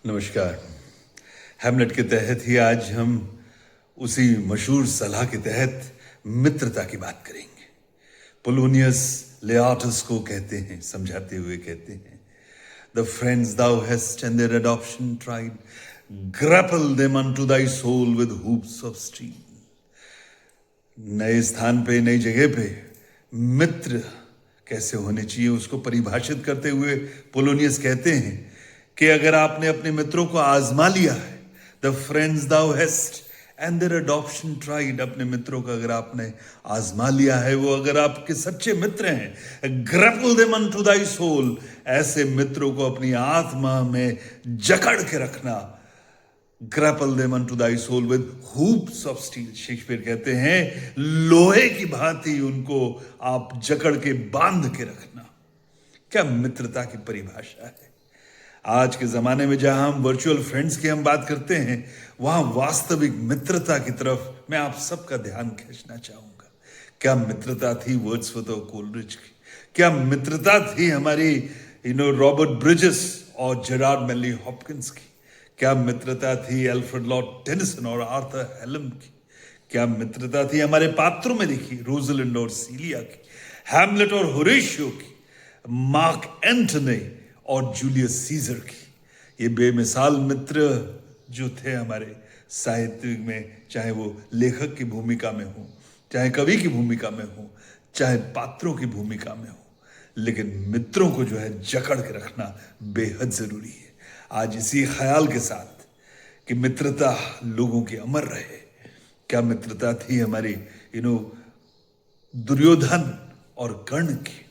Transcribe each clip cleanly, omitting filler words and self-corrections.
नमस्कार। हैमलेट के तहत ही आज हम उसी मशहूर सलाह के तहत मित्रता की बात करेंगे। पोलोनियस लेआर्टस को कहते हैं, समझाते हुए कहते हैं, the friends thou hast and their adoption tried, grapple them unto thy soul with hoops of steel। नए स्थान पे, नई जगह पे मित्र कैसे होने चाहिए उसको परिभाषित करते हुए पोलोनियस कहते हैं कि अगर आपने अपने मित्रों को आजमा लिया है, the friends thou hast and their adoption tried, अपने मित्रों को अगर आपने आजमा लिया है, वो अगर आपके सच्चे मित्र हैं, grapple them unto thy soul, ऐसे मित्रों को अपनी आत्मा में जकड़ के रखना। grapple them unto thy soul with hoops of steel, Shakespeare कहते हैं लोहे की भांति उनको आप जकड़ के बांध के रखना। क्या मित्रता की परिभाषा है। आज के जमाने में जहां हम वर्चुअल फ्रेंड्स की हम बात करते हैं, वहां वास्तविक मित्रता की तरफ मैं आप सबका ध्यान खींचना चाहूंगा। क्या मित्रता थी वर्ड्सवर्थ और कोलरिज की, क्या मित्रता थी हमारी रॉबर्ट ब्रिजेस और जेरार्ड मेनली हॉपकिंस की, क्या मित्रता थी अल्फ्रेड लॉर्ड टेनिसन और आर्थर हेलम की, क्या मित्रता थी हमारे पात्रों में देखी रोजलिंड और सीलिया की, हैमलेट और होरेशियो की, मार्क एंटनी और जूलियस सीजर की। ये बेमिसाल मित्र जो थे हमारे साहित्य में, चाहे वो लेखक की भूमिका में हो, चाहे कवि की भूमिका में हो, चाहे पात्रों की भूमिका में हो, लेकिन मित्रों को जो है जकड़ के रखना बेहद जरूरी है। आज इसी ख्याल के साथ कि मित्रता लोगों की अमर रहे, क्या मित्रता थी हमारी दुर्योधन और कर्ण की,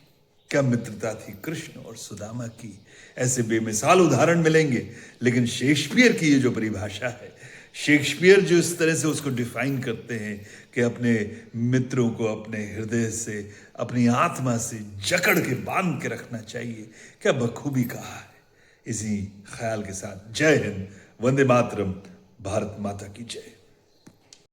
क्या मित्रता थी कृष्ण और सुदामा की। ऐसे बेमिसाल उदाहरण मिलेंगे, लेकिन शेक्सपियर की ये जो परिभाषा है, शेक्सपियर जो इस तरह से उसको डिफाइन करते हैं कि अपने मित्रों को अपने हृदय से, अपनी आत्मा से जकड़ के बांध के रखना चाहिए, क्या बखूबी कहा है। इसी ख्याल के साथ जय हिंद, वंदे मातरम, भारत माता की जय।